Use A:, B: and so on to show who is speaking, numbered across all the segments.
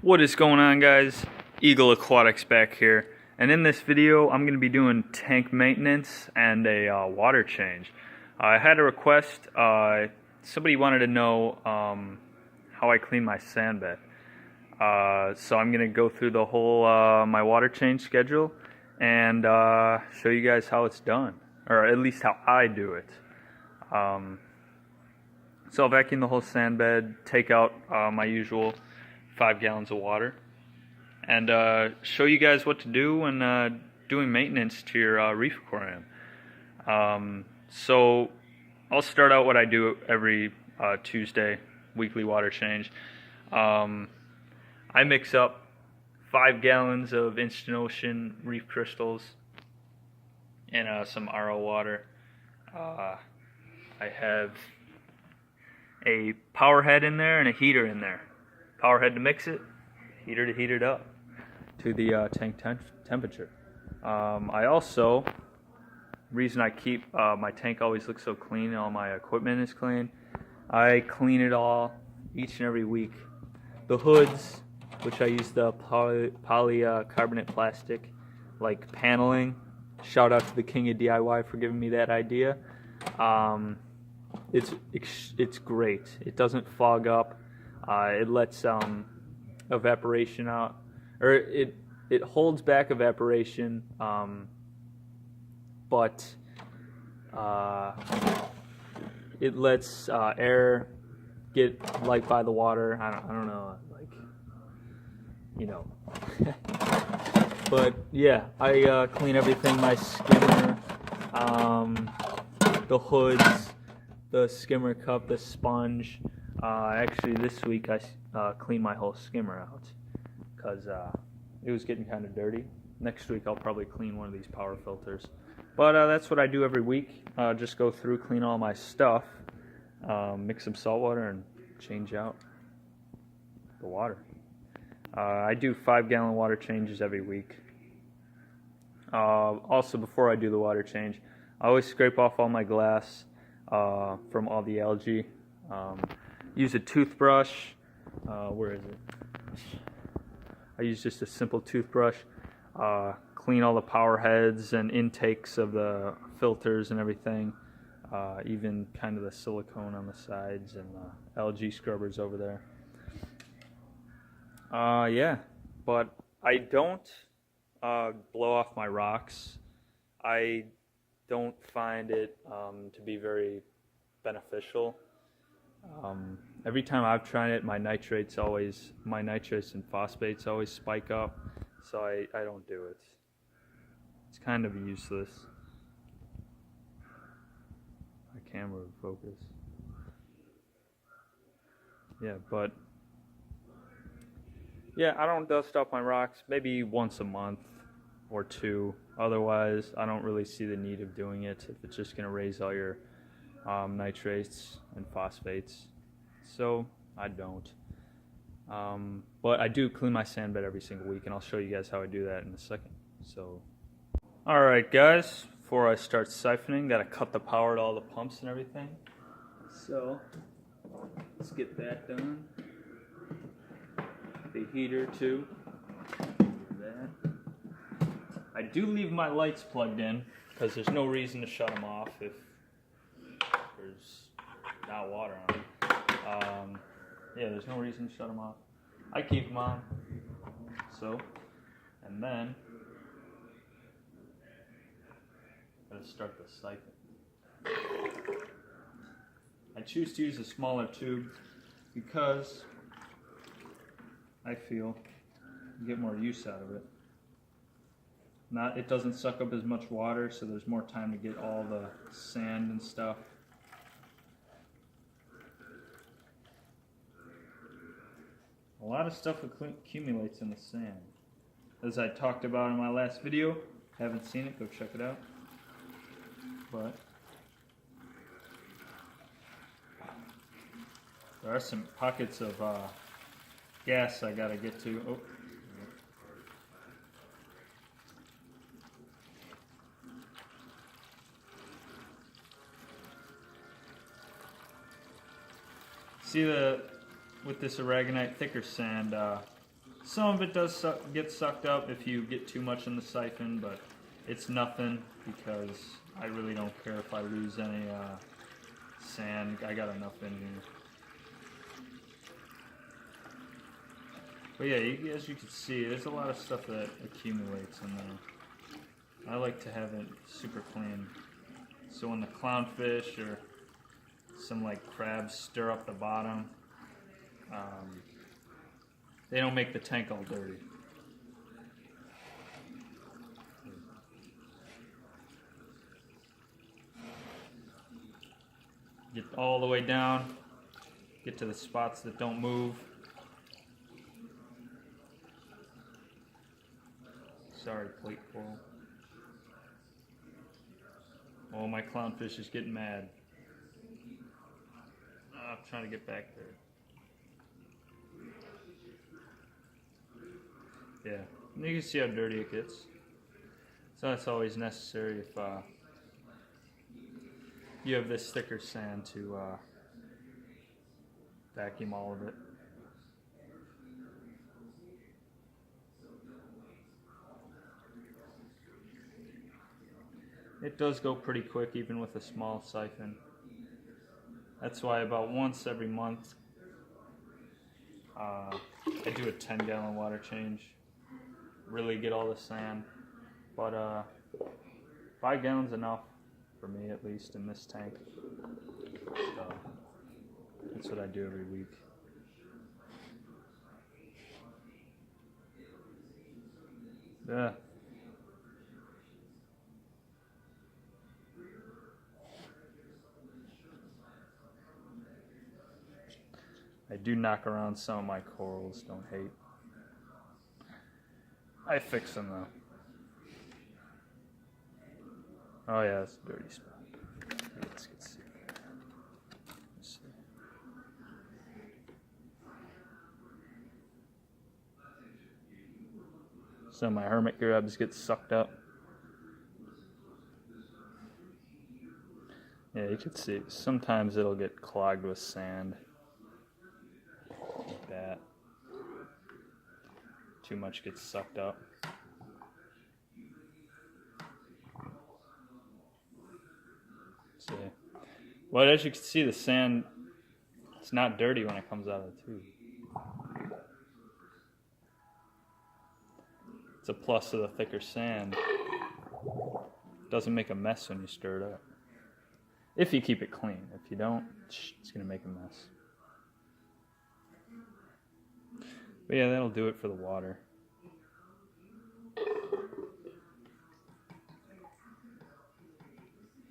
A: What is going on, guys? Eagle Aquatics back here, and in this video I'm going to be doing tank maintenance and a water change. I had a request. Somebody wanted to know how I clean my sand bed, so I'm going to go through the whole my water change schedule and show you guys how it's done, or at least how I do it. So I'll vacuum the whole sand bed, take out my usual 5 gallons of water, and show you guys what to do when doing maintenance to your reef aquarium. So I'll start out what I do every Tuesday, weekly water change. I mix up 5 gallons of Instant Ocean reef crystals and some RO water. I have a power head in there and a heater in there. Power head to mix it, heater to heat it up to the tank temperature. I also, reason I keep my tank always looks so clean and all my equipment is clean, I clean it all each and every week. The hoods, which I use the polycarbonate plastic like paneling. Shout out to the king of DIY for giving me that idea. It's great. It doesn't fog up. It lets evaporation out, or it holds back evaporation, but it lets air get light by the water. I don't know, like, you know. But yeah, I clean everything: my skimmer, the hoods, the skimmer cup, the sponge. Actually, this week I cleaned my whole skimmer out because it was getting kind of dirty. Next week I'll probably clean one of these power filters. But that's what I do every week. Just go through, clean all my stuff, mix some salt water, and change out the water. I do 5-gallon water changes every week. Also, before I do the water change, I always scrape off all my glass from all the algae. Use a toothbrush. Where is it? I use just a simple toothbrush. Clean all the power heads and intakes of the filters and everything. Even kind of the silicone on the sides and the algae scrubbers over there. Yeah, but I don't blow off my rocks. I don't find it to be very beneficial. Every time I've tried it, my nitrates and phosphates always spike up, so I don't do it. It's kind of useless. My camera would focus. Yeah, but yeah, I don't dust off my rocks maybe once a month or two. Otherwise, I don't really see the need of doing it if it's just going to raise all your nitrates and phosphates, so I don't. But I do clean my sand bed every single week, and I'll show you guys how I do that in a second. So, alright guys, before I start siphoning, gotta cut the power to all the pumps and everything. So, let's get that done. The heater too. Do that. I do leave my lights plugged in, because there's no reason to shut them off if there's not water on them. Yeah, there's no reason to shut them off. I keep them on. So, and then gotta start the siphon. I choose to use a smaller tube because I feel you get more use out of it. It doesn't suck up as much water, so there's more time to get all the sand and stuff. A lot of stuff accumulates in the sand. As I talked about in my last video, haven't seen it, go check it out. But there are some pockets of gas I gotta get to. Oh. See, with this aragonite thicker sand, Some of it does get sucked up if you get too much in the siphon, but it's nothing because I really don't care if I lose any sand. I got enough in here. But yeah, as you can see, there's a lot of stuff that accumulates in there. I like to have it super clean. So when the clownfish or some like crabs stir up the bottom, they don't make the tank all dirty. Get all the way down, get to the spots that don't move. Sorry, plate coral. Oh, my clownfish is getting mad. I'm trying to get back there. Yeah, and you can see how dirty it gets. So that's always necessary if you have this thicker sand to vacuum all of it. It does go pretty quick even with a small siphon. That's why about once every month I do a 10-gallon water change. Really get all the sand. But 5 gallons enough for me, at least in this tank. So that's what I do every week. Yeah. I do knock around some of my corals, don't hate. I fix them though. Oh yeah, that's a dirty spot. Let's see. Some of my hermit crabs get sucked up. Yeah, you can see sometimes it'll get clogged with sand. Like that. Too much gets sucked up. See. Well, as you can see, the sand, it's not dirty when it comes out of the tube. It's a plus of the thicker sand. It doesn't make a mess when you stir it up. If you keep it clean. If you don't, it's going to make a mess. But yeah, that'll do it for the water.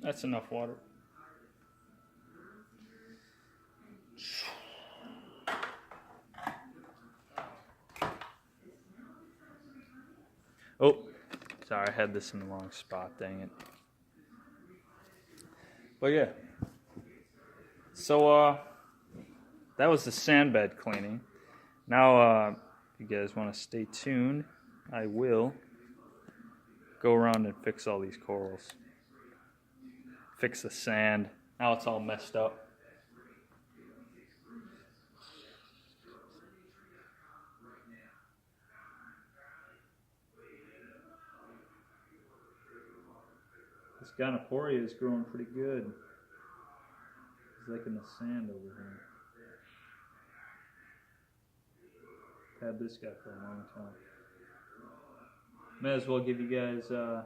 A: That's enough water. Oh, sorry, I had this in the wrong spot, dang it. But yeah. So, that was the sand bed cleaning. Now, if you guys want to stay tuned, I will go around and fix all these corals. Fix the sand. Now it's all messed up. This Gonoporia is growing pretty good. It's like in the sand over here. Had this guy for a long time. May as well give you guys an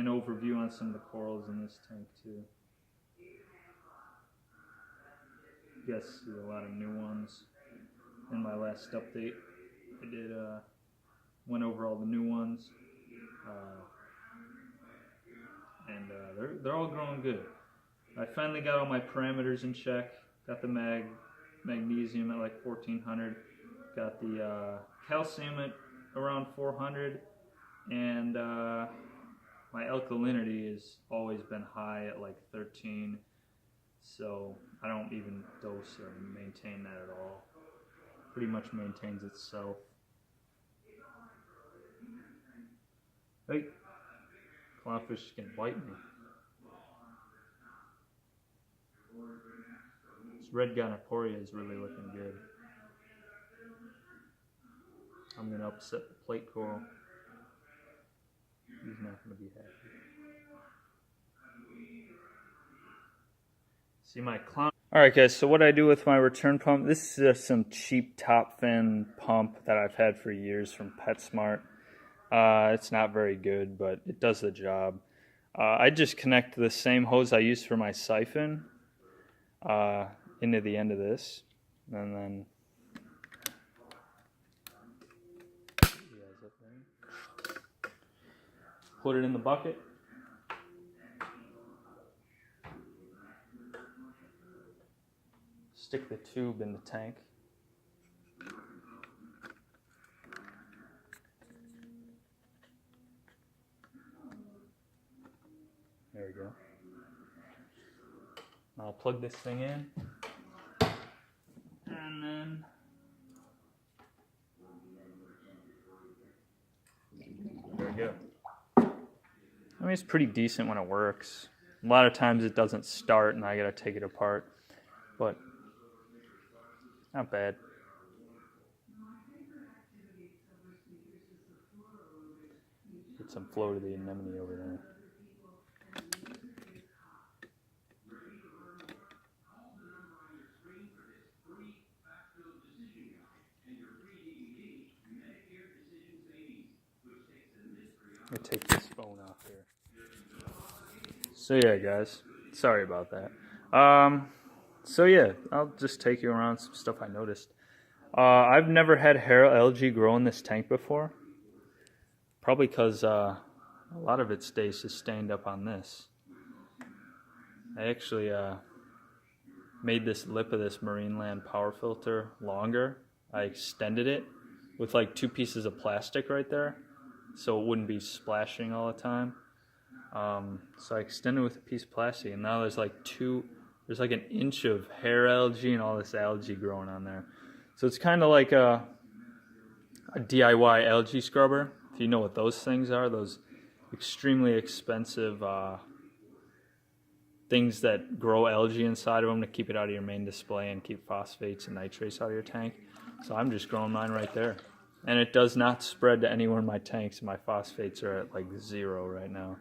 A: overview on some of the corals in this tank too. You guys see a lot of new ones. In my last update, I did went over all the new ones, and they're all growing good. I finally got all my parameters in check. Got the magnesium at like 1400. Got the calcium at around 400, and my alkalinity has always been high at like 13, so I don't even dose or maintain that at all. Pretty much maintains itself. Hey, clownfish can bite me. This red Gonoporia is really looking good. I'm going to upset the plate coral. He's not going to be happy. See my clown. Alright guys, so what I do with my return pump, this is just some cheap top fin pump that I've had for years from PetSmart. It's not very good, but it does the job. I just connect the same hose I use for my siphon into the end of this, and then put it in the bucket. Stick the tube in the tank. There we go. I'll plug this thing in. And then there we go. I mean, it's pretty decent when it works. A lot of times it doesn't start and I gotta take it apart, but not bad. Get some flow to the anemone over there. Let me take this phone off here. So yeah, guys, sorry about that. So yeah, I'll just take you around some stuff I noticed. I've never had hair algae grow in this tank before. Probably because a lot of it stays sustained up on this. I actually made this lip of this Marineland power filter longer. I extended it with like 2 pieces of plastic right there, so it wouldn't be splashing all the time. So I extended with a piece of plastic, and now there's like an inch of hair algae and all this algae growing on there. So it's kind of like a DIY algae scrubber, if you know what those things are, those extremely expensive things that grow algae inside of them to keep it out of your main display and keep phosphates and nitrates out of your tank. So I'm just growing mine right there. And it does not spread to anywhere in my tanks. My phosphates are at like 0 right now.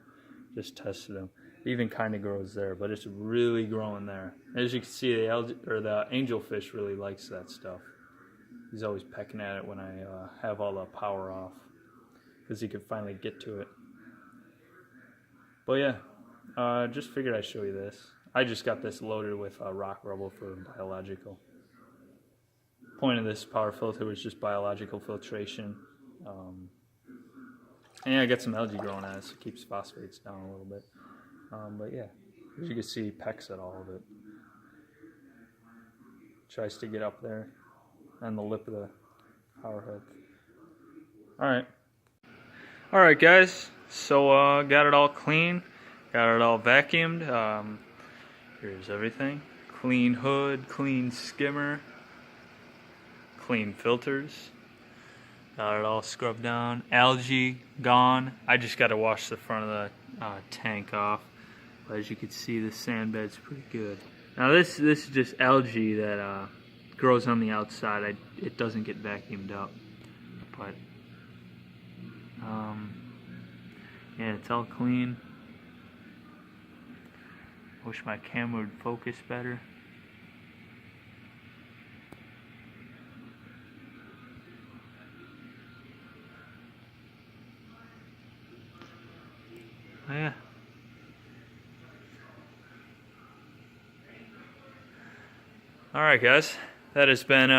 A: Just tested them. It even kind of grows there, but it's really growing there. As you can see, the angelfish really likes that stuff. He's always pecking at it when I have all the power off, because he could finally get to it. But yeah, just figured I'd show you this. I just got this loaded with rock rubble for biological. Point of this power filter was just biological filtration. And I got some algae growing on it, so it keeps phosphates down a little bit. But yeah, as you can see, he pecks at all of it. Tries to get up there on the lip of the power hook. Alright guys, so got it all clean, got it all vacuumed. Here's everything. Clean hood, clean skimmer, clean filters. Got it all scrubbed down. Algae gone. I just got to wash the front of the tank off. But as you can see, the sand bed's pretty good. Now this is just algae that grows on the outside. It doesn't get vacuumed up. But yeah, it's all clean. Wish my camera would focus better. Yeah. Alright guys, that has been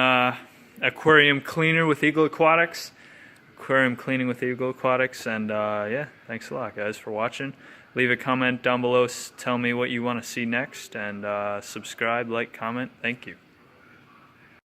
A: aquarium cleaner with Eagle Aquatics. Aquarium cleaning with Eagle Aquatics, and yeah, thanks a lot guys for watching. Leave a comment down below, tell me what you want to see next, and subscribe, like, comment. Thank you.